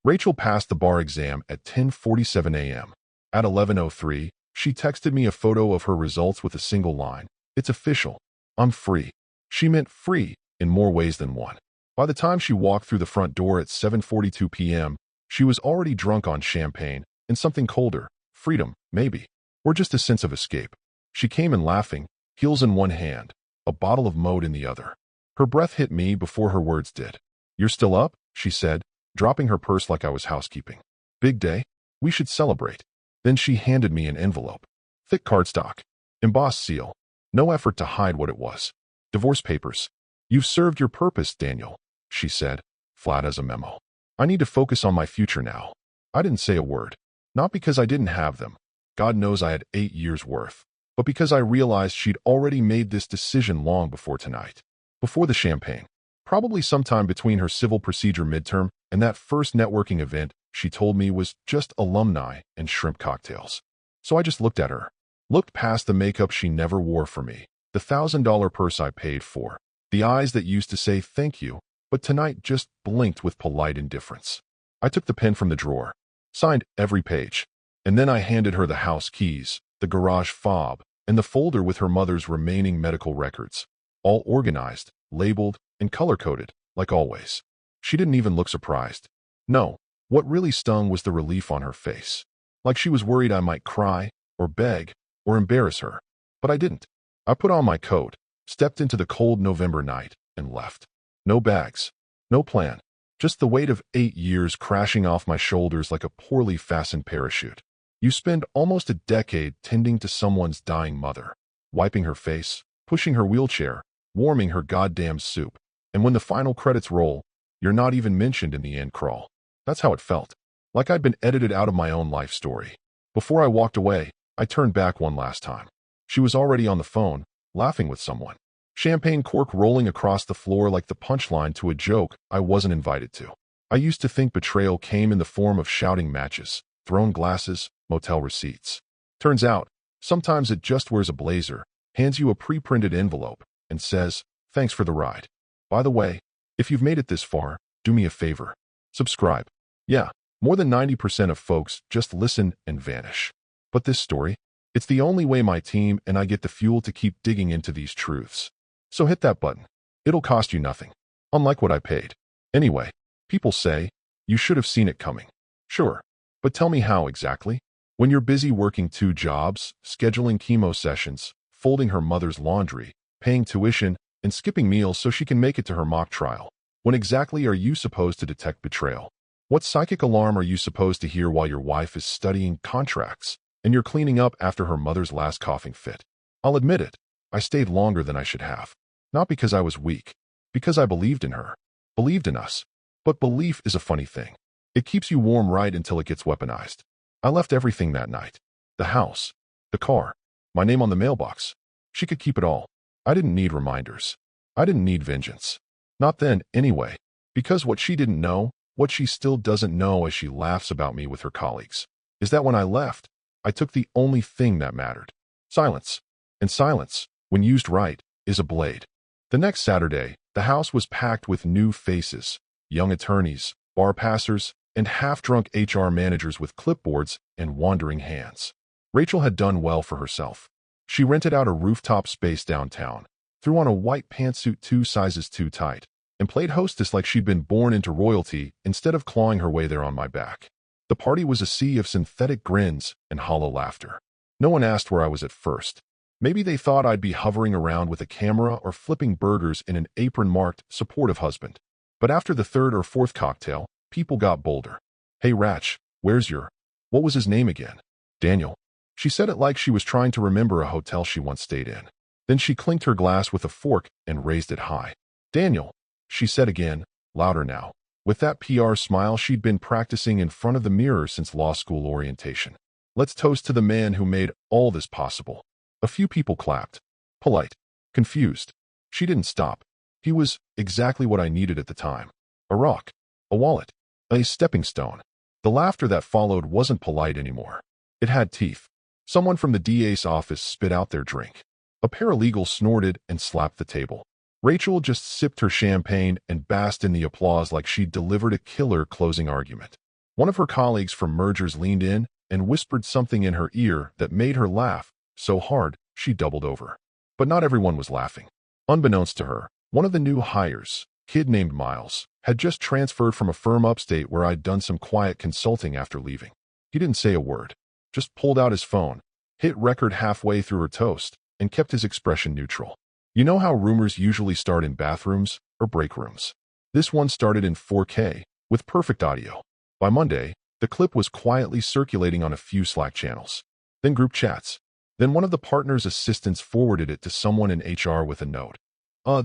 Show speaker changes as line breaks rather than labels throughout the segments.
Rachel passed the bar exam at 10:47 a.m. At 11:03, she texted me a photo of her results with a single line. "It's official. I'm free." She meant free in more ways than one. By the time she walked through the front door at 7:42 p.m., she was already drunk on champagne and something colder. Freedom, maybe. Or just a sense of escape. She came in laughing, heels in one hand, a bottle of Mode in the other. Her breath hit me before her words did. "You're still up?" she said, dropping her purse like I was housekeeping. "Big day? We should celebrate." Then she handed me an envelope. Thick cardstock. Embossed seal. No effort to hide what it was. "Divorce papers. You've served your purpose, Daniel," she said, flat as a memo. "I need to focus on my future now." I didn't say a word. Not because I didn't have them. God knows I had 8 years' worth. But because I realized she'd already made this decision long before tonight. Before the champagne. Probably sometime between her civil procedure midterm and that first networking event she told me was just alumni and shrimp cocktails. So I just looked at her. Looked past the makeup she never wore for me. The $1,000 purse I paid for. The eyes that used to say thank you, but tonight just blinked with polite indifference. I took the pen from the drawer. Signed every page. And then I handed her the house keys, the garage fob, and the folder with her mother's remaining medical records. All organized, labeled, and color-coded, like always. She didn't even look surprised. No, what really stung was the relief on her face. Like she was worried I might cry, or beg, or embarrass her. But I didn't. I put on my coat, stepped into the cold November night, and left. No bags. No plan. Just the weight of 8 years crashing off my shoulders like a poorly fastened parachute. You spend almost a decade tending to someone's dying mother, wiping her face, pushing her wheelchair, warming her goddamn soup. And when the final credits roll, you're not even mentioned in the end crawl. That's how it felt. Like I'd been edited out of my own life story. Before I walked away, I turned back one last time. She was already on the phone, laughing with someone. Champagne cork rolling across the floor like the punchline to a joke I wasn't invited to. I used to think betrayal came in the form of shouting matches, thrown glasses, motel receipts. Turns out, sometimes it just wears a blazer, hands you a pre-printed envelope, and says, "Thanks for the ride. By the way, if you've made it this far, do me a favor. Subscribe." Yeah, more than 90% of folks just listen and vanish. But this story, it's the only way my team and I get the fuel to keep digging into these truths. So hit that button. It'll cost you nothing. Unlike what I paid. Anyway, people say, you should have seen it coming. Sure. But tell me how exactly? When you're busy working 2 jobs, scheduling chemo sessions, folding her mother's laundry, paying tuition, and skipping meals so she can make it to her mock trial. When exactly are you supposed to detect betrayal? What psychic alarm are you supposed to hear while your wife is studying contracts and you're cleaning up after her mother's last coughing fit? I'll admit it. I stayed longer than I should have. Not because I was weak. Because I believed in her. Believed in us. But belief is a funny thing. It keeps you warm right until it gets weaponized. I left everything that night. The house. The car. My name on the mailbox. She could keep it all. I didn't need reminders. I didn't need vengeance. Not then, anyway. Because what she didn't know, what she still doesn't know as she laughs about me with her colleagues, is that when I left, I took the only thing that mattered. Silence. And silence, when used right, is a blade. The next Saturday, the house was packed with new faces, young attorneys, bar passers, and half-drunk HR managers with clipboards and wandering hands. Rachel had done well for herself. She rented out a rooftop space downtown, threw on a white pantsuit 2 sizes too tight, and played hostess like she'd been born into royalty instead of clawing her way there on my back. The party was a sea of synthetic grins and hollow laughter. No one asked where I was at first. Maybe they thought I'd be hovering around with a camera or flipping burgers in an apron-marked, supportive husband. But after the 3rd or 4th cocktail, people got bolder. "Hey, Ratch, where's your—" What was his name again? Daniel. She said it like she was trying to remember a hotel she once stayed in. Then she clinked her glass with a fork and raised it high. "Daniel," she said again, louder now, with that PR smile she'd been practicing in front of the mirror since law school orientation. "Let's toast to the man who made all this possible." A few people clapped. Polite. Confused. She didn't stop. He was exactly what I needed at the time. A rock. A wallet. A stepping stone. The laughter that followed wasn't polite anymore. It had teeth. Someone from the DA's office spit out their drink. A paralegal snorted and slapped the table. Rachel just sipped her champagne and basked in the applause like she'd delivered a killer closing argument. One of her colleagues from mergers leaned in and whispered something in her ear that made her laugh so hard she doubled over. But not everyone was laughing. Unbeknownst to her, one of the new hires, kid named Miles, had just transferred from a firm upstate where I'd done some quiet consulting after leaving. He didn't say a word, just pulled out his phone, hit record halfway through her toast, and kept his expression neutral. You know how rumors usually start in bathrooms or break rooms? This one started in 4K, with perfect audio. By Monday, the clip was quietly circulating on a few Slack channels, then group chats. Then one of the partner's assistants forwarded it to someone in HR with a note.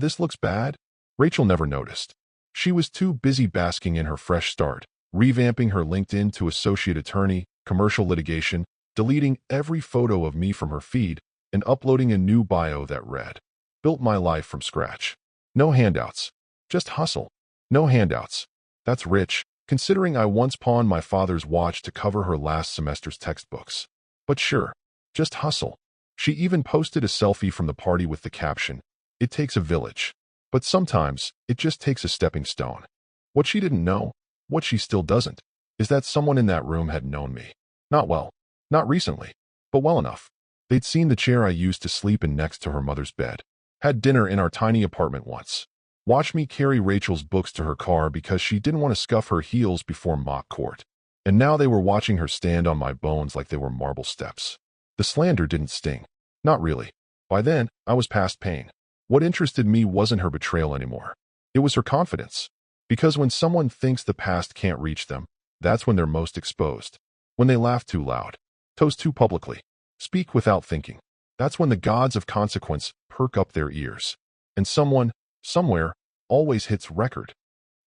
This looks bad? Rachel never noticed. She was too busy basking in her fresh start, revamping her LinkedIn to associate attorney, commercial litigation, deleting every photo of me from her feed, and uploading a new bio that read, "Built my life from scratch. No handouts. Just hustle. No handouts. That's rich, considering I once pawned my father's watch to cover her last semester's textbooks. But sure, just hustle." She even posted a selfie from the party with the caption, "It takes a village. But sometimes, it just takes a stepping stone." What she didn't know, what she still doesn't, is that someone in that room had known me. Not well, not recently, but well enough. They'd seen the chair I used to sleep in next to her mother's bed. Had dinner in our tiny apartment once. Watched me carry Rachel's books to her car because she didn't want to scuff her heels before mock court. And now they were watching her stand on my bones like they were marble steps. The slander didn't sting. Not really. By then, I was past pain. What interested me wasn't her betrayal anymore. It was her confidence. Because when someone thinks the past can't reach them, that's when they're most exposed. When they laugh too loud, toast too publicly, speak without thinking. That's when the gods of consequence perk up their ears. And someone, somewhere, always hits record.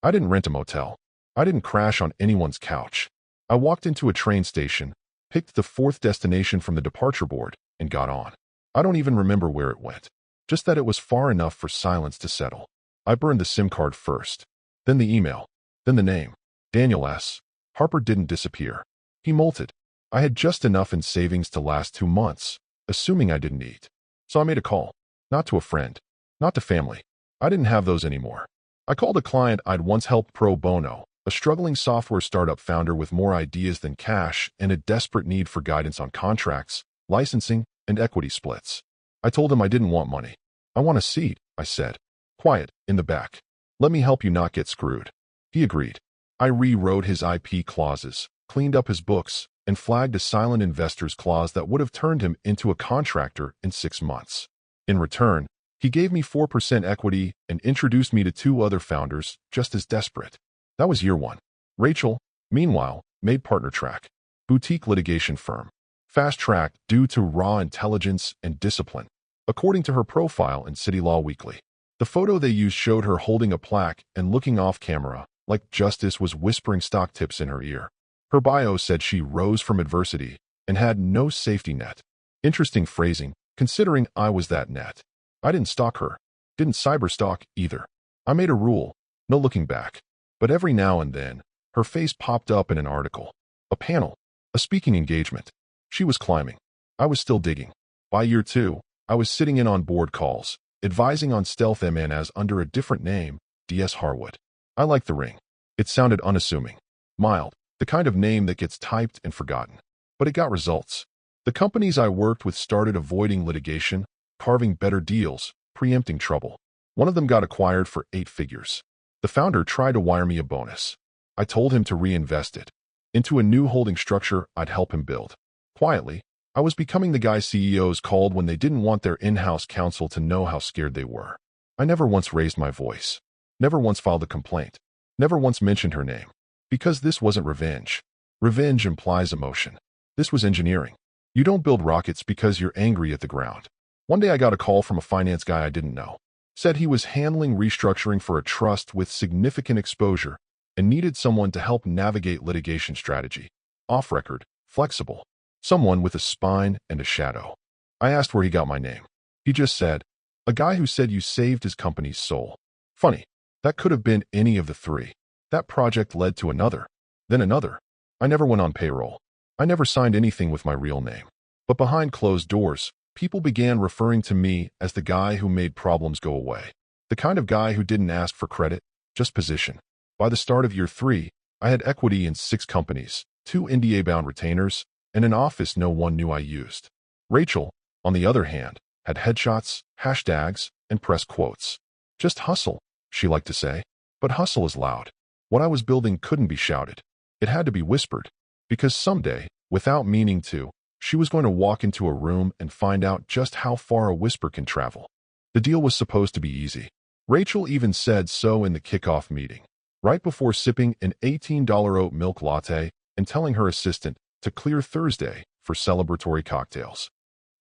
I didn't rent a motel. I didn't crash on anyone's couch. I walked into a train station, picked the fourth destination from the departure board, and got on. I don't even remember where it went. Just that it was far enough for silence to settle. I burned the SIM card first, then the email, then the name. Daniel S. Harper didn't disappear. He molted. I had just enough in savings to last 2 months, assuming I didn't eat. So I made a call. Not to a friend. Not to family. I didn't have those anymore. I called a client I'd once helped pro bono, a struggling software startup founder with more ideas than cash and a desperate need for guidance on contracts, licensing, and equity splits. I told him I didn't want money. "I want a seat," I said. "Quiet, in the back. Let me help you not get screwed." He agreed. I rewrote his IP clauses, cleaned up his books, and flagged a silent investor's clause that would have turned him into a contractor in 6 months. In return, he gave me 4% equity and introduced me to 2 other founders just as desperate. That was year 1. Rachel, meanwhile, made partner track. Boutique litigation firm. Fast track due to raw intelligence and discipline, according to her profile in City Law Weekly. The photo they used showed her holding a plaque and looking off camera, like justice was whispering stock tips in her ear. Her bio said she rose from adversity and had no safety net. Interesting phrasing, considering I was that net. I didn't stalk her. Didn't cyberstalk either. I made a rule, no looking back. But every now and then, her face popped up in an article, a panel, a speaking engagement. She was climbing. I was still digging. By year 2, I was sitting in on board calls, advising on stealth M&As under a different name, D.S. Harwood. I liked the ring. It sounded unassuming, mild, the kind of name that gets typed and forgotten. But it got results. The companies I worked with started avoiding litigation, carving better deals, preempting trouble. One of them got acquired for 8 figures. The founder tried to wire me a bonus. I told him to reinvest it into a new holding structure I'd help him build. Quietly, I was becoming the guy CEOs called when they didn't want their in-house counsel to know how scared they were. I never once raised my voice. Never once filed a complaint. Never once mentioned her name. Because this wasn't revenge. Revenge implies emotion. This was engineering. You don't build rockets because you're angry at the ground. One day I got a call from a finance guy I didn't know. Said he was handling restructuring for a trust with significant exposure and needed someone to help navigate litigation strategy. Off record, flexible. Someone with a spine and a shadow. I asked where he got my name. He just said, "A guy who said you saved his company's soul." Funny. That could have been any of the 3. That project led to another. Then another. I never went on payroll. I never signed anything with my real name. But behind closed doors, people began referring to me as the guy who made problems go away. The kind of guy who didn't ask for credit, just position. By the start of year 3, I had equity in 6 companies, 2 NDA-bound retainers, and an office no one knew I used. Rachel, on the other hand, had headshots, hashtags, and press quotes. Just hustle, she liked to say. But hustle is loud. What I was building couldn't be shouted. It had to be whispered. Because someday, without meaning to, she was going to walk into a room and find out just how far a whisper can travel. The deal was supposed to be easy. Rachel even said so in the kickoff meeting, right before sipping an $18 oat milk latte and telling her assistant to clear Thursday for celebratory cocktails.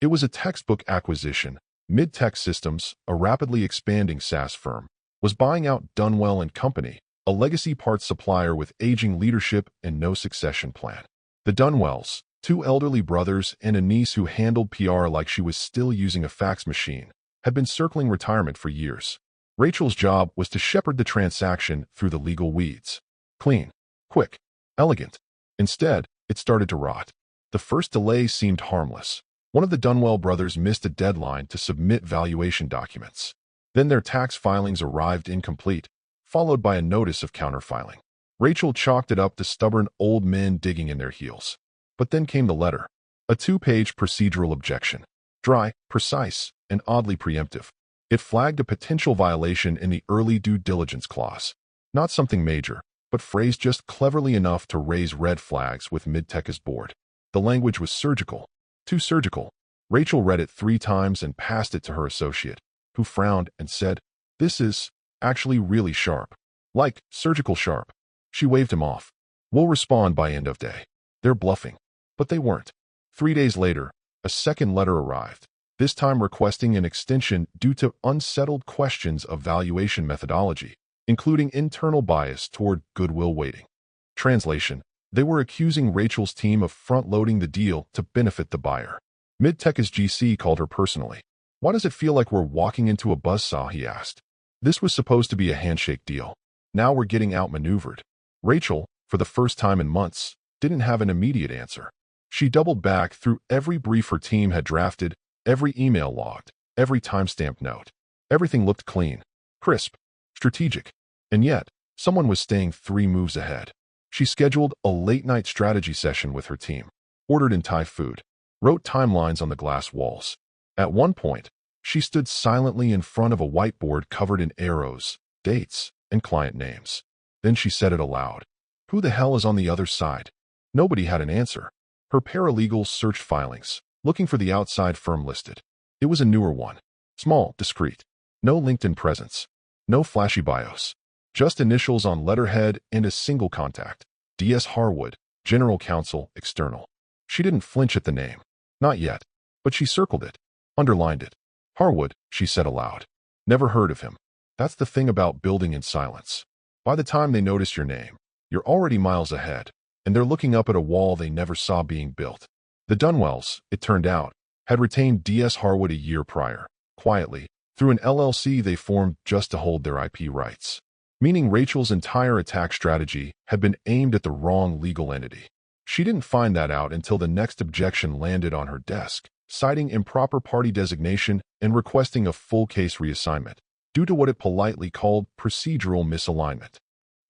It was a textbook acquisition. Midtech Systems, a rapidly expanding SaaS firm, was buying out Dunwell & Company, a legacy parts supplier with aging leadership and no succession plan. The Dunwells, 2 elderly brothers and a niece who handled PR like she was still using a fax machine, had been circling retirement for years. Rachel's job was to shepherd the transaction through the legal weeds. Clean, quick, elegant. Instead, it started to rot. The first delay seemed harmless. One of the Dunwell brothers missed a deadline to submit valuation documents. Then their tax filings arrived incomplete, followed by a notice of counterfiling. Rachel chalked it up to stubborn old men digging in their heels. But then came the letter. A 2-page procedural objection. Dry, precise, and oddly preemptive. It flagged a potential violation in the early due diligence clause. Not something major, but phrased just cleverly enough to raise red flags with Midtech's board. The language was surgical. Too surgical. Rachel read it 3 times and passed it to her associate, who frowned and said, "This is actually really sharp. Like surgical sharp." She waved him off. "We'll respond by end of day." They're bluffing. But they weren't. 3 days later, a second letter arrived, this time requesting an extension due to unsettled questions of valuation methodology, including internal bias toward goodwill weighting. Translation: they were accusing Rachel's team of front-loading the deal to benefit the buyer. Midtech's GC called her personally. "Why does it feel like we're walking into a buzzsaw?" he asked. This was supposed to be a handshake deal. Now we're getting outmaneuvered. Rachel, for the first time in months, didn't have an immediate answer. She doubled back through every brief her team had drafted, every email logged, every timestamped note. Everything looked clean, crisp, strategic. And yet, someone was staying 3 moves ahead. She scheduled a late-night strategy session with her team, ordered in Thai food, wrote timelines on the glass walls. At one point, she stood silently in front of a whiteboard covered in arrows, dates, and client names. Then she said it aloud. "Who the hell is on the other side?" Nobody had an answer. Her paralegals searched filings, looking for the outside firm listed. It was a newer one. Small, discreet. No LinkedIn presence. No flashy bios. Just initials on letterhead and a single contact. D.S. Harwood, General Counsel, External. She didn't flinch at the name. Not yet. But she circled it. Underlined it. "Harwood," she said aloud. "Never heard of him." That's the thing about building in silence. By the time they notice your name, you're already miles ahead, and they're looking up at a wall they never saw being built. The Dunwells, it turned out, had retained D.S. Harwood a year prior, quietly, through an LLC they formed just to hold their IP rights. Meaning Rachel's entire attack strategy had been aimed at the wrong legal entity. She didn't find that out until the next objection landed on her desk, citing improper party designation and requesting a full case reassignment, due to what it politely called procedural misalignment.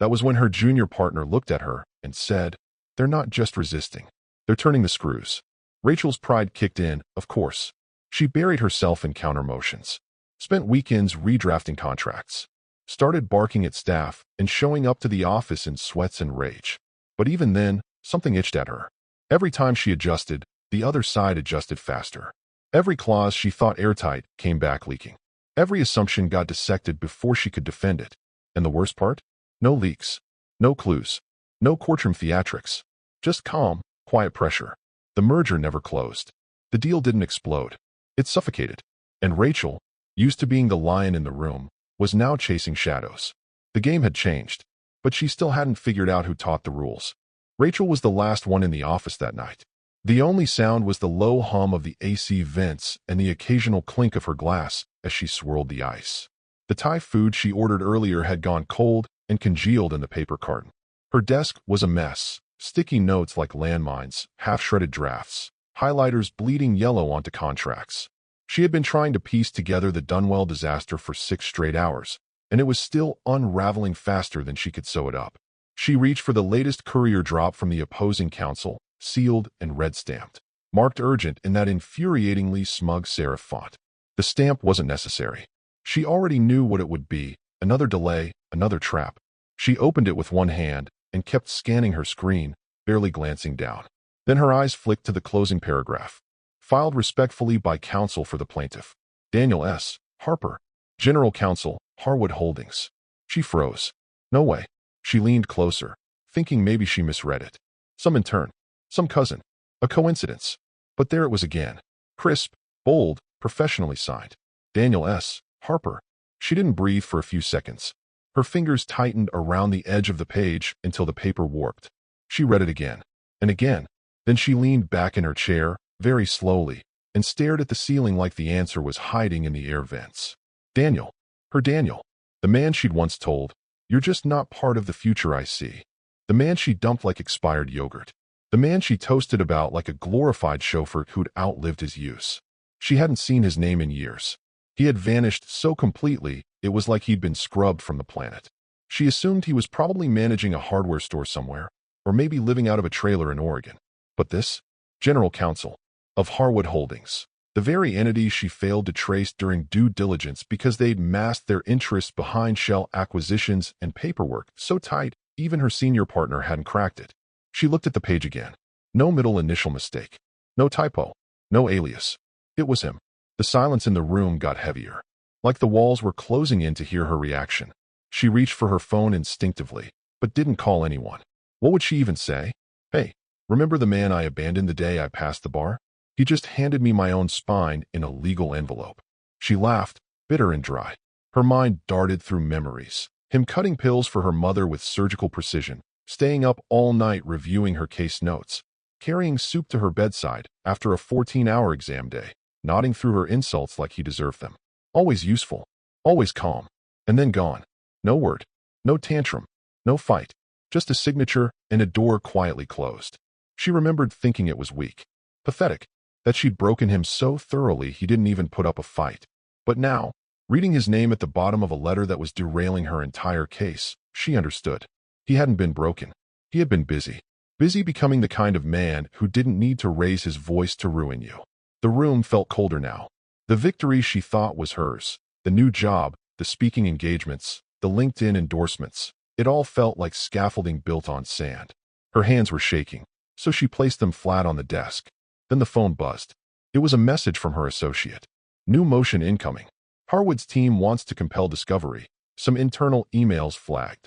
That was when her junior partner looked at her and said, "They're not just resisting. They're turning the screws." Rachel's pride kicked in, of course. She buried herself in counter motions, spent weekends redrafting contracts, started barking at staff and showing up to the office in sweats and rage. But even then, something itched at her. Every time she adjusted, the other side adjusted faster. Every clause she thought airtight came back leaking. Every assumption got dissected before she could defend it. And the worst part? No leaks, no clues, no courtroom theatrics. Just calm, quiet pressure. The merger never closed. The deal didn't explode. It suffocated. And Rachel, used to being the lion in the room, was now chasing shadows. The game had changed, but she still hadn't figured out who taught the rules. Rachel was the last one in the office that night. The only sound was the low hum of the AC vents and the occasional clink of her glass as she swirled the ice. The Thai food she ordered earlier had gone cold and congealed in the paper carton. Her desk was a mess, sticky notes like landmines, half-shredded drafts, highlighters bleeding yellow onto contracts. She had been trying to piece together the Dunwell disaster for 6 straight hours, and it was still unraveling faster than she could sew it up. She reached for the latest courier drop from the opposing counsel, sealed and red-stamped, marked urgent in that infuriatingly smug serif font. The stamp wasn't necessary. She already knew what it would be, another delay, another trap. She opened it with one hand and kept scanning her screen, barely glancing down. Then her eyes flicked to the closing paragraph. Filed respectfully by counsel for the plaintiff, Daniel S. Harper, General Counsel, Harwood Holdings. She froze. No way. She leaned closer, thinking maybe she misread it. Some intern. Some cousin. A coincidence. But there it was again. Crisp, bold, professionally signed. Daniel S. Harper. She didn't breathe for a few seconds. Her fingers tightened around the edge of the page until the paper warped. She read it again. And again. Then she leaned back in her chair, very slowly, and stared at the ceiling like the answer was hiding in the air vents. Daniel. Her Daniel. The man she'd once told, "You're just not part of the future I see." The man she dumped like expired yogurt. The man she toasted about like a glorified chauffeur who'd outlived his use. She hadn't seen his name in years. He had vanished so completely, it was like he'd been scrubbed from the planet. She assumed he was probably managing a hardware store somewhere, or maybe living out of a trailer in Oregon. But this? General Counsel of Harwood Holdings. The very entity she failed to trace during due diligence because they'd masked their interests behind shell acquisitions and paperwork so tight, even her senior partner hadn't cracked it. She looked at the page again. No middle initial mistake. No typo. No alias. It was him. The silence in the room got heavier. Like the walls were closing in to hear her reaction. She reached for her phone instinctively, but didn't call anyone. What would she even say? Hey, remember the man I abandoned the day I passed the bar? He just handed me my own spine in a legal envelope. She laughed, bitter and dry. Her mind darted through memories. Him cutting pills for her mother with surgical precision, staying up all night reviewing her case notes, carrying soup to her bedside after a 14-hour exam day, nodding through her insults like he deserved them. Always useful, always calm, and then gone. No word, no tantrum, no fight, just a signature and a door quietly closed. She remembered thinking it was weak, pathetic, that she'd broken him so thoroughly he didn't even put up a fight. But now, reading his name at the bottom of a letter that was derailing her entire case, she understood. He hadn't been broken. He had been busy. Busy becoming the kind of man who didn't need to raise his voice to ruin you. The room felt colder now. The victory she thought was hers, the new job, the speaking engagements, the LinkedIn endorsements, it all felt like scaffolding built on sand. Her hands were shaking, so she placed them flat on the desk. Then the phone buzzed. It was a message from her associate. New motion incoming. Harwood's team wants to compel discovery. Some internal emails flagged.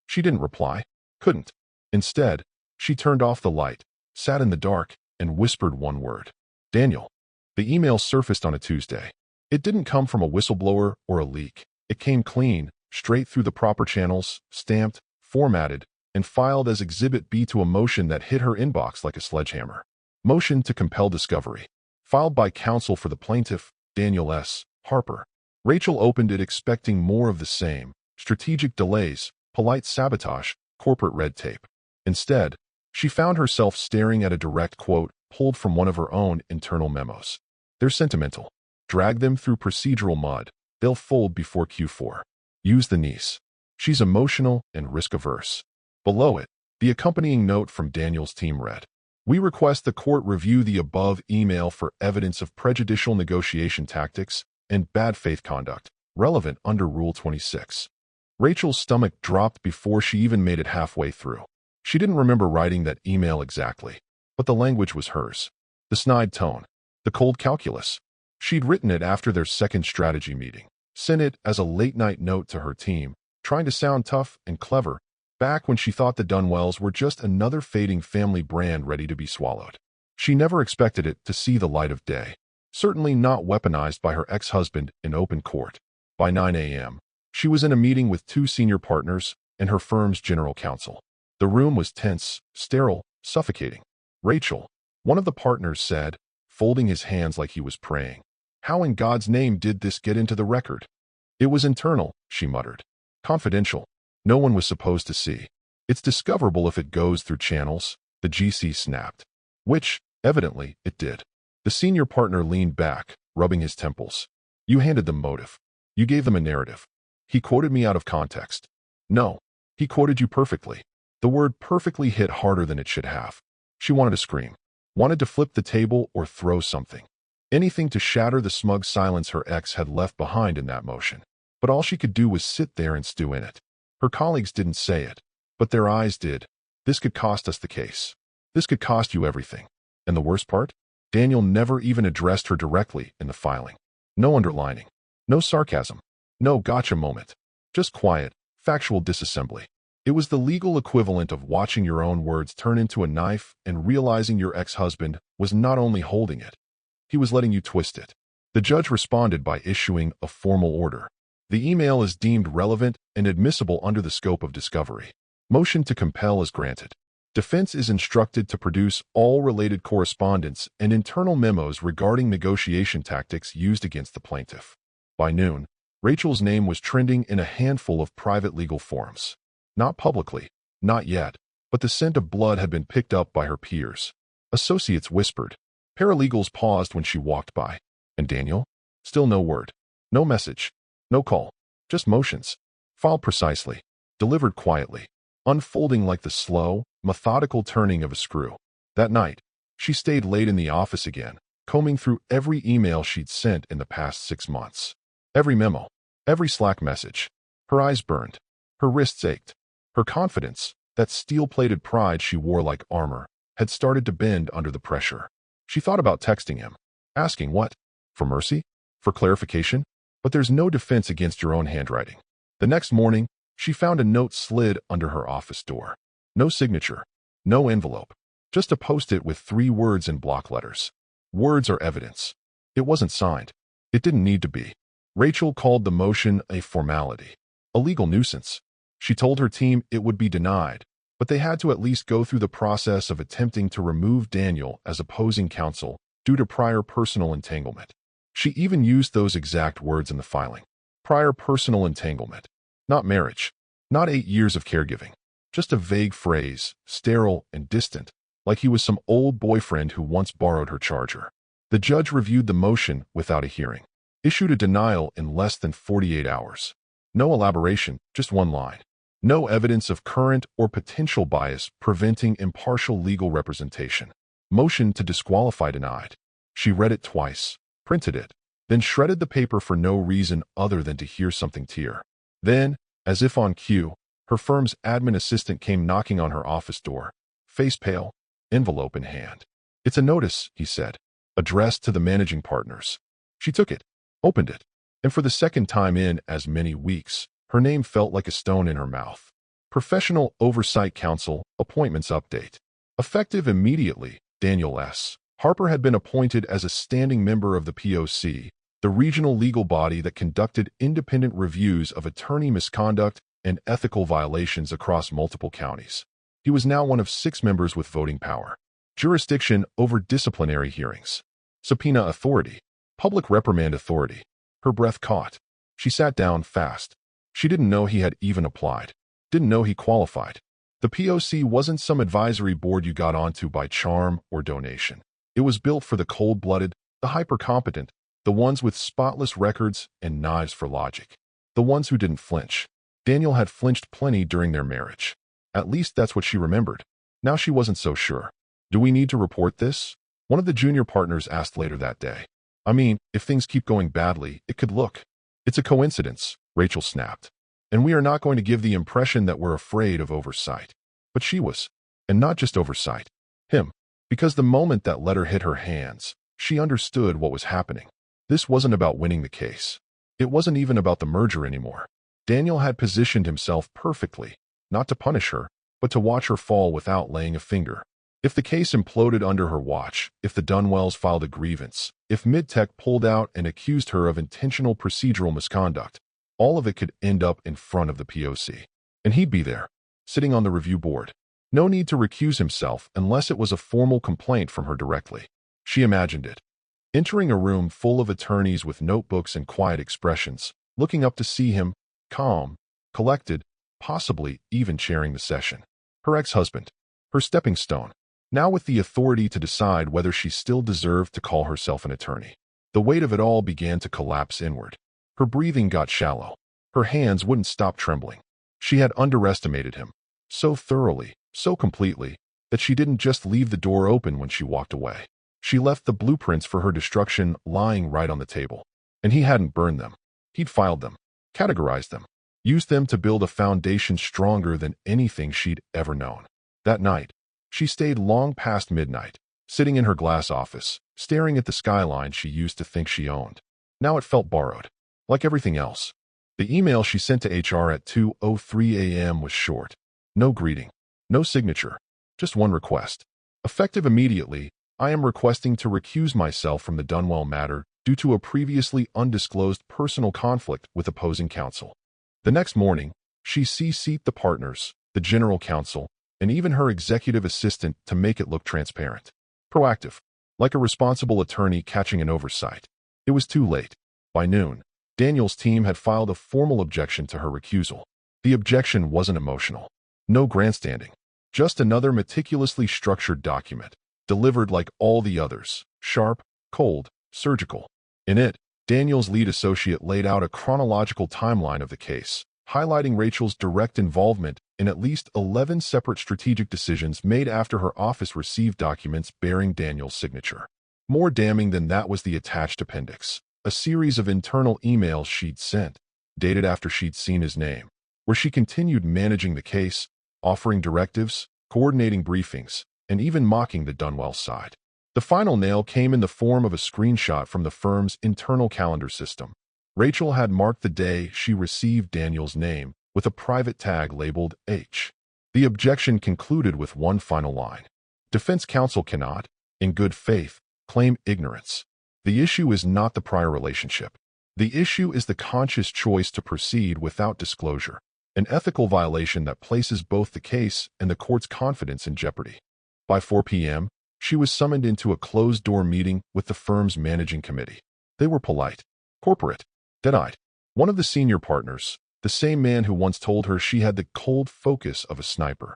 She didn't reply. Couldn't. Instead, she turned off the light, sat in the dark, and whispered one word. Daniel. The email surfaced on a Tuesday. It didn't come from a whistleblower or a leak. It came clean, straight through the proper channels, stamped, formatted, and filed as Exhibit B to a motion that hit her inbox like a sledgehammer. Motion to compel discovery. Filed by counsel for the plaintiff, Daniel S. Harper. Rachel opened it expecting more of the same. Strategic delays, polite sabotage, corporate red tape. Instead, she found herself staring at a direct quote pulled from one of her own internal memos. They're sentimental. Drag them through procedural mud. They'll fold before Q4. Use the niece. She's emotional and risk-averse. Below it, the accompanying note from Daniel's team read, "We request the court review the above email for evidence of prejudicial negotiation tactics and bad faith conduct, relevant under Rule 26. Rachel's stomach dropped before she even made it halfway through. She didn't remember writing that email exactly, but the language was hers. The snide tone, the cold calculus. She'd written it after their second strategy meeting, sent it as a late-night note to her team, trying to sound tough and clever, back when she thought the Dunwells were just another fading family brand ready to be swallowed. She never expected it to see the light of day, certainly not weaponized by her ex-husband in open court. By 9 a.m., she was in a meeting with 2 senior partners and her firm's general counsel. The room was tense, sterile, suffocating. Rachel, one of the partners, said, folding his hands like he was praying, "How in God's name did this get into the record?" "It was internal," she muttered. "Confidential. No one was supposed to see. It's discoverable if it goes through channels," the GC snapped. Which, evidently, it did. The senior partner leaned back, rubbing his temples. "You handed them motive. You gave them a narrative." "He quoted me out of context." "No. He quoted you perfectly. The word perfectly hit harder than it should have. She wanted to scream, wanted to flip the table or throw something. Anything to shatter the smug silence her ex had left behind in that motion. But all she could do was sit there and stew in it. Her colleagues didn't say it, but their eyes did. This could cost us the case. This could cost you everything. And the worst part? Daniel never even addressed her directly in the filing. No underlining. No sarcasm. No gotcha moment. Just quiet, factual disassembly. It was the legal equivalent of watching your own words turn into a knife and realizing your ex-husband was not only holding it, he was letting you twist it. The judge responded by issuing a formal order. The email is deemed relevant and admissible under the scope of discovery. Motion to compel is granted. Defense is instructed to produce all related correspondence and internal memos regarding negotiation tactics used against the plaintiff. By noon, Rachel's name was trending in a handful of private legal forums. Not publicly, not yet, but the scent of blood had been picked up by her peers. Associates whispered. Paralegals paused when she walked by. And Daniel? Still no word. No message. No call. Just motions. Filed precisely. Delivered quietly. Unfolding like the slow, methodical turning of a screw. That night, she stayed late in the office again, combing through every email she'd sent in the past 6 months. Every memo. Every Slack message. Her eyes burned. Her wrists ached. Her confidence, that steel-plated pride she wore like armor, had started to bend under the pressure. She thought about texting him. Asking what? For mercy? For clarification? But there's no defense against your own handwriting. The next morning, she found a note slid under her office door. No signature. No envelope. Just a post-it with 3 words in block letters. Words are evidence. It wasn't signed. It didn't need to be. Rachel called the motion a formality. A legal nuisance. She told her team it would be denied, but they had to at least go through the process of attempting to remove Daniel as opposing counsel due to prior personal entanglement. She even used those exact words in the filing. Prior personal entanglement. Not marriage. Not 8 years of caregiving. Just a vague phrase, sterile and distant, like he was some old boyfriend who once borrowed her charger. The judge reviewed the motion without a hearing. Issued a denial in less than 48 hours. No elaboration, just one line. No evidence of current or potential bias preventing impartial legal representation. Motion to disqualify denied. She read it twice, printed it, then shredded the paper for no reason other than to hear something tear. Then, as if on cue, her firm's admin assistant came knocking on her office door, face pale, envelope in hand. It's a notice, he said, addressed to the managing partners. She took it, opened it, and for the second time in as many weeks, her name felt like a stone in her mouth. Professional Oversight Council, Appointments Update. Effective immediately, Daniel S. Harper had been appointed as a standing member of the POC, the regional legal body that conducted independent reviews of attorney misconduct and ethical violations across multiple counties. He was now one of 6 members with voting power. Jurisdiction over disciplinary hearings. Subpoena authority. Public reprimand authority. Her breath caught. She sat down fast. She didn't know he had even applied. Didn't know he qualified. The POC wasn't some advisory board you got onto by charm or donation. It was built for the cold-blooded, the hyper-competent, the ones with spotless records and knives for logic. The ones who didn't flinch. Daniel had flinched plenty during their marriage. At least that's what she remembered. Now she wasn't so sure. Do we need to report this? One of the junior partners asked later that day. I mean, if things keep going badly, it could look. It's a coincidence, Rachel snapped. And we are not going to give the impression that we're afraid of oversight. But she was. And not just oversight. Him. Because the moment that letter hit her hands, she understood what was happening. This wasn't about winning the case. It wasn't even about the merger anymore. Daniel had positioned himself perfectly, not to punish her, but to watch her fall without laying a finger. If the case imploded under her watch, if the Dunwells filed a grievance, if Midtech pulled out and accused her of intentional procedural misconduct, all of it could end up in front of the POC. And he'd be there, sitting on the review board. No need to recuse himself unless it was a formal complaint from her directly. She imagined it. Entering a room full of attorneys with notebooks and quiet expressions, looking up to see him, calm, collected, possibly even chairing the session. Her ex-husband, her stepping stone, now with the authority to decide whether she still deserved to call herself an attorney. The weight of it all began to collapse inward. Her breathing got shallow. Her hands wouldn't stop trembling. She had underestimated him. so thoroughly, so completely, that she didn't just leave the door open when she walked away. She left the blueprints for her destruction lying right on the table. And he hadn't burned them. He'd filed them, categorized them, used them to build a foundation stronger than anything she'd ever known. That night, she stayed long past midnight, sitting in her glass office, staring at the skyline she used to think she owned. Now it felt borrowed, like everything else. The email she sent to HR at 2:03 a.m. was short. No greeting, no signature, just one request. Effective immediately, I am requesting to recuse myself from the Dunwell matter due to a previously undisclosed personal conflict with opposing counsel. The next morning, she CC'd the partners, the general counsel, and even her executive assistant to make it look transparent. Proactive, like a responsible attorney catching an oversight. It was too late. By noon, Daniel's team had filed a formal objection to her recusal. The objection wasn't emotional. No grandstanding. Just another meticulously structured document, delivered like all the others, sharp, cold, surgical. In it, Daniel's lead associate laid out a chronological timeline of the case, highlighting Rachel's direct involvement in at least 11 separate strategic decisions made after her office received documents bearing Daniel's signature. More damning than that was the attached appendix, a series of internal emails she'd sent, dated after she'd seen his name, where she continued managing the case, offering directives, coordinating briefings, and even mocking the Dunwell side. The final nail came in the form of a screenshot from the firm's internal calendar system. Rachel had marked the day she received Daniel's name with a private tag labeled H. The objection concluded with one final line. Defense counsel cannot, in good faith, claim ignorance. The issue is not the prior relationship. The issue is the conscious choice to proceed without disclosure, an ethical violation that places both the case and the court's confidence in jeopardy. By 4 p.m., she was summoned into a closed-door meeting with the firm's managing committee. They were polite, corporate, dead-eyed. One of the senior partners, the same man who once told her she had the cold focus of a sniper,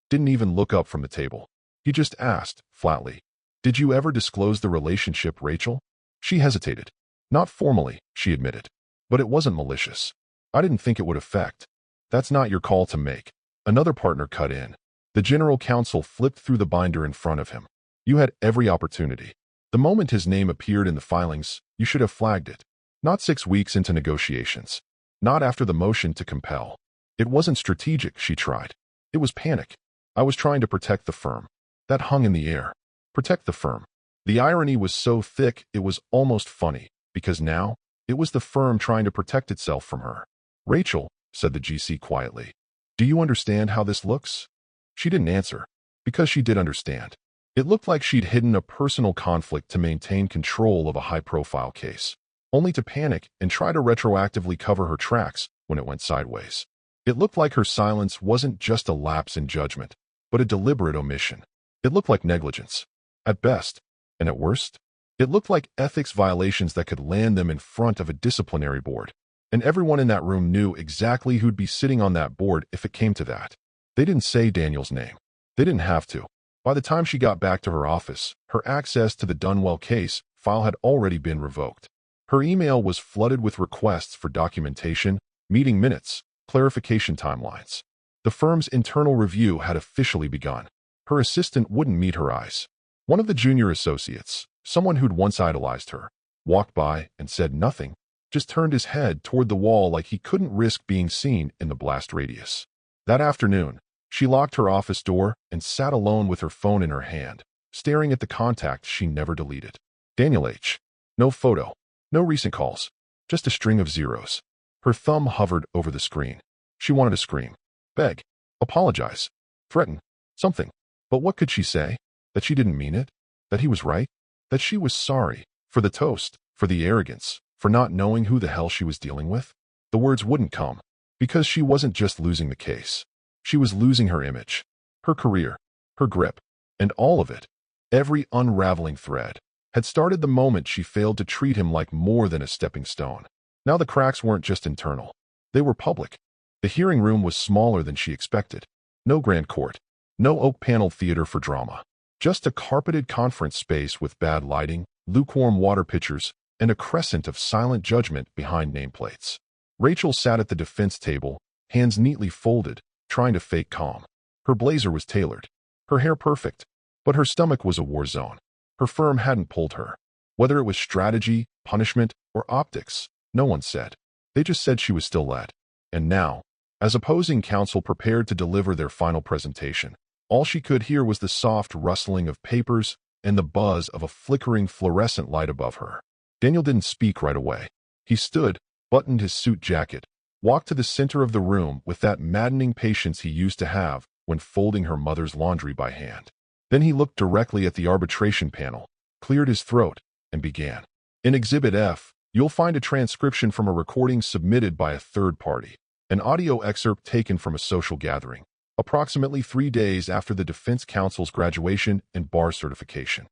didn't even look up from the table. He just asked, flatly, "Did you ever disclose the relationship, Rachel?" She hesitated. "Not formally," she admitted. "But it wasn't malicious. I didn't think it would affect." "That's not your call to make." Another partner cut in. The general counsel flipped through the binder in front of him. "You had every opportunity. The moment his name appeared in the filings, you should have flagged it. Not 6 weeks into negotiations. Not after the motion to compel. It wasn't strategic," she tried. "It was panic. I was trying to protect the firm." That hung in the air. Protect the firm. The irony was so thick it was almost funny, because now, it was the firm trying to protect itself from her. "Rachel," said the GC quietly, "do you understand how this looks?" She didn't answer, because she did understand. It looked like she'd hidden a personal conflict to maintain control of a high-profile case, only to panic and try to retroactively cover her tracks when it went sideways. It looked like her silence wasn't just a lapse in judgment, but a deliberate omission. It looked like negligence, at best, and at worst, it looked like ethics violations that could land them in front of a disciplinary board. And everyone in that room knew exactly who'd be sitting on that board if it came to that. They didn't say Daniel's name. They didn't have to. By the time she got back to her office, her access to the Dunwell case file had already been revoked. Her email was flooded with requests for documentation, meeting minutes, clarification timelines. The firm's internal review had officially begun. Her assistant wouldn't meet her eyes. One of the junior associates, someone who'd once idolized her, walked by and said nothing, just turned his head toward the wall like he couldn't risk being seen in the blast radius. That afternoon, she locked her office door and sat alone with her phone in her hand, staring at the contact she never deleted. Daniel H. No photo, no recent calls, just a string of zeros. Her thumb hovered over the screen. She wanted to scream, beg, apologize, threaten, something. But what could she say? That she didn't mean it? That he was right? That she was sorry, for the toast, for the arrogance, for not knowing who the hell she was dealing with? The words wouldn't come, because she wasn't just losing the case. She was losing her image, her career, her grip, and all of it, every unraveling thread, had started the moment she failed to treat him like more than a stepping stone. Now the cracks weren't just internal. They were public. The hearing room was smaller than she expected. No grand court, no oak-paneled theater for drama. Just a carpeted conference space with bad lighting, lukewarm water pitchers, and a crescent of silent judgment behind nameplates. Rachel sat at the defense table, hands neatly folded, trying to fake calm. Her blazer was tailored, her hair perfect, but her stomach was a war zone. Her firm hadn't pulled her. Whether it was strategy, punishment, or optics, no one said. They just said she was still led. And now, as opposing counsel prepared to deliver their final presentation, all she could hear was the soft rustling of papers and the buzz of a flickering fluorescent light above her. Daniel didn't speak right away. He stood, buttoned his suit jacket, walked to the center of the room with that maddening patience he used to have when folding her mother's laundry by hand. Then he looked directly at the arbitration panel, cleared his throat, and began. In Exhibit F, you'll find a transcription from a recording submitted by a third party, an audio excerpt taken from a social gathering, approximately 3 days after the defense counsel's graduation and bar certification.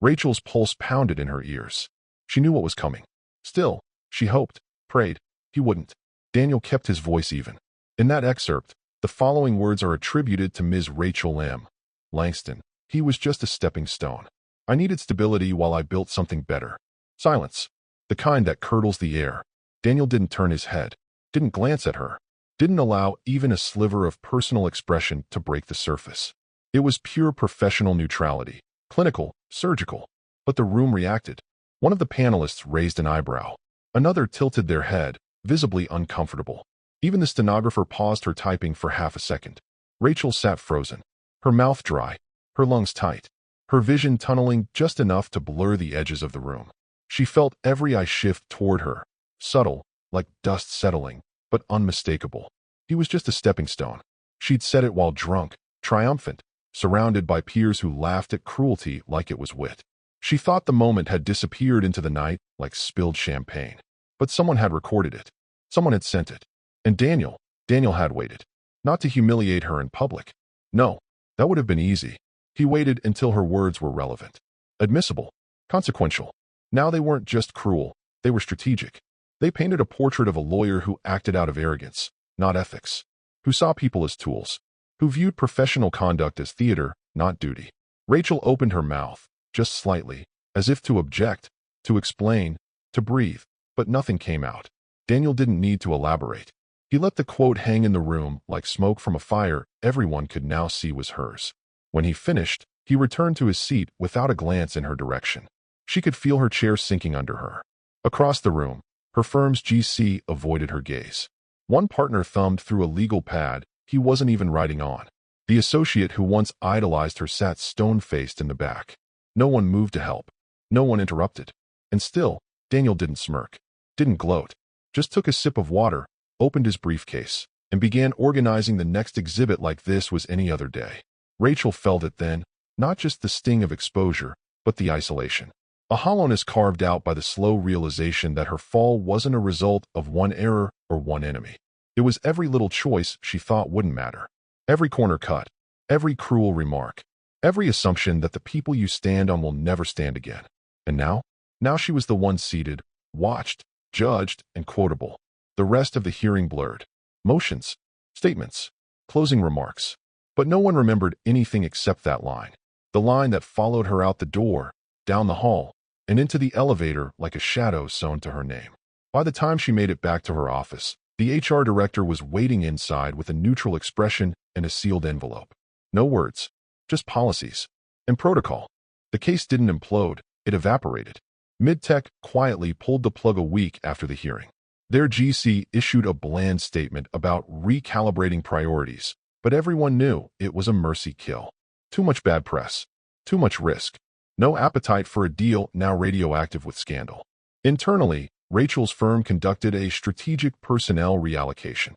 Rachel's pulse pounded in her ears. She knew what was coming. Still, she hoped, prayed, he wouldn't. Daniel kept his voice even. In that excerpt, the following words are attributed to Ms. Rachel M. Langston. He was just a stepping stone. I needed stability while I built something better. Silence. The kind that curdles the air. Daniel didn't turn his head, didn't glance at her, didn't allow even a sliver of personal expression to break the surface. It was pure professional neutrality, clinical, surgical. But the room reacted. One of the panelists raised an eyebrow. Another tilted their head, visibly uncomfortable. Even the stenographer paused her typing for half a second. Rachel sat frozen, her mouth dry, her lungs tight, her vision tunneling just enough to blur the edges of the room. She felt every eye shift toward her, subtle, like dust settling, but unmistakable. He was just a stepping stone. She'd said it while drunk, triumphant, surrounded by peers who laughed at cruelty like it was wit. She thought the moment had disappeared into the night like spilled champagne. But someone had recorded it. Someone had sent it. And Daniel had waited. Not to humiliate her in public. No, that would have been easy. He waited until her words were relevant, admissible, consequential. Now they weren't just cruel, they were strategic. They painted a portrait of a lawyer who acted out of arrogance, not ethics, who saw people as tools, who viewed professional conduct as theater, not duty. Rachel opened her mouth, just slightly, as if to object, to explain, to breathe, but nothing came out. Daniel didn't need to elaborate. He let the quote hang in the room like smoke from a fire everyone could now see was hers. When he finished, he returned to his seat without a glance in her direction. She could feel her chair sinking under her. Across the room, her firm's GC avoided her gaze. One partner thumbed through a legal pad he wasn't even writing on. The associate who once idolized her sat stone-faced in the back. No one moved to help. No one interrupted. And still, Daniel didn't smirk, didn't gloat, just took a sip of water, opened his briefcase, and began organizing the next exhibit like this was any other day. Rachel felt it then, not just the sting of exposure, but the isolation. A hollowness carved out by the slow realization that her fall wasn't a result of one error or one enemy. It was every little choice she thought wouldn't matter. Every corner cut, every cruel remark, every assumption that the people you stand on will never stand again. And now she was the one seated, watched, judged, and quotable. The rest of the hearing blurred. Motions, statements, closing remarks. But no one remembered anything except that line. The line that followed her out the door, down the hall, and into the elevator like a shadow sewn to her name. By the time she made it back to her office, the HR director was waiting inside with a neutral expression and a sealed envelope. No words, just policies and protocol. The case didn't implode, it evaporated. Midtech quietly pulled the plug a week after the hearing. Their GC issued a bland statement about recalibrating priorities, but everyone knew it was a mercy kill. Too much bad press, too much risk, no appetite for a deal now radioactive with scandal. Internally, Rachel's firm conducted a strategic personnel reallocation.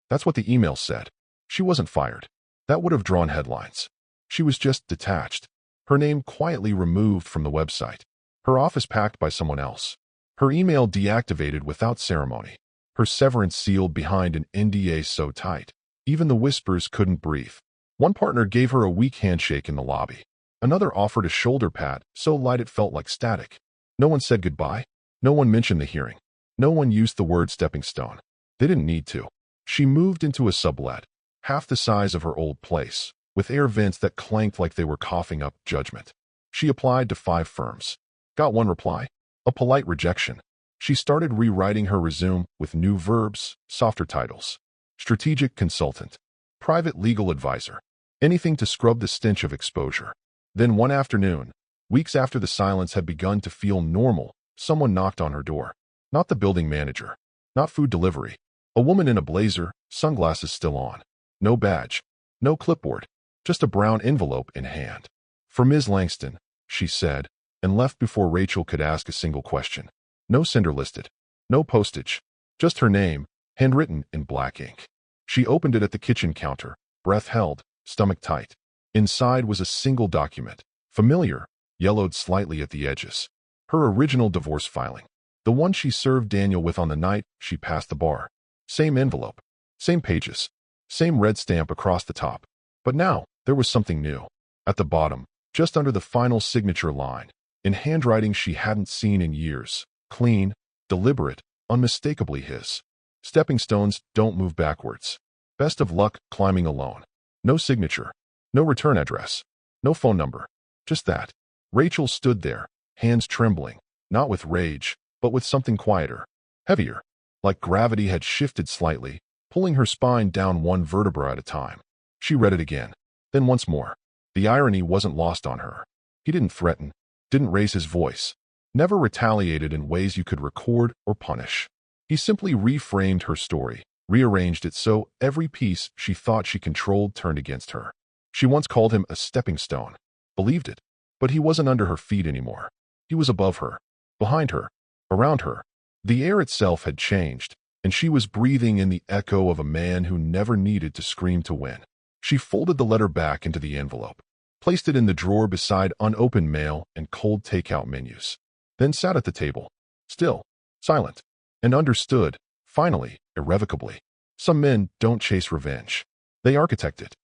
That's what the email said. She wasn't fired. That would have drawn headlines. She was just detached. Her name quietly removed from the website. Her office packed by someone else. Her email deactivated without ceremony. Her severance sealed behind an NDA so tight, even the whispers couldn't breathe. One partner gave her a weak handshake in the lobby. Another offered a shoulder pat so light it felt like static. No one said goodbye. No one mentioned the hearing. No one used the word stepping stone. They didn't need to. She moved into a sublet, half the size of her old place, with air vents that clanked like they were coughing up judgment. She applied to 5 firms. Got one reply, a polite rejection. She started rewriting her resume with new verbs, softer titles. Strategic consultant, private legal advisor. Anything to scrub the stench of exposure. Then one afternoon, weeks after the silence had begun to feel normal, someone knocked on her door. Not the building manager. Not food delivery. A woman in a blazer, sunglasses still on. No badge. No clipboard. Just a brown envelope in hand. "For Ms. Langston," she said, and left before Rachel could ask a single question. No sender listed. No postage. Just her name, handwritten in black ink. She opened it at the kitchen counter, breath held, stomach tight. Inside was a single document, familiar, yellowed slightly at the edges. Her original divorce filing. The one she served Daniel with on the night she passed the bar. Same envelope. Same pages. Same red stamp across the top. But now, there was something new. At the bottom, just under the final signature line, in handwriting she hadn't seen in years. Clean, deliberate, unmistakably his. "Stepping stones don't move backwards. Best of luck climbing alone." No signature. No return address. No phone number. Just that. Rachel stood there, hands trembling, not with rage, but with something quieter, heavier. Like gravity had shifted slightly, pulling her spine down one vertebra at a time. She read it again. Then once more. The irony wasn't lost on her. He didn't threaten, didn't raise his voice, never retaliated in ways you could record or punish. He simply reframed her story, rearranged it so every piece she thought she controlled turned against her. She once called him a stepping stone, believed it, but he wasn't under her feet anymore. He was above her, behind her, around her. The air itself had changed, and she was breathing in the echo of a man who never needed to scream to win. She folded the letter back into the envelope, placed it in the drawer beside unopened mail and cold takeout menus, then sat at the table, still, silent, and understood, finally, irrevocably. Some men don't chase revenge. They architect it.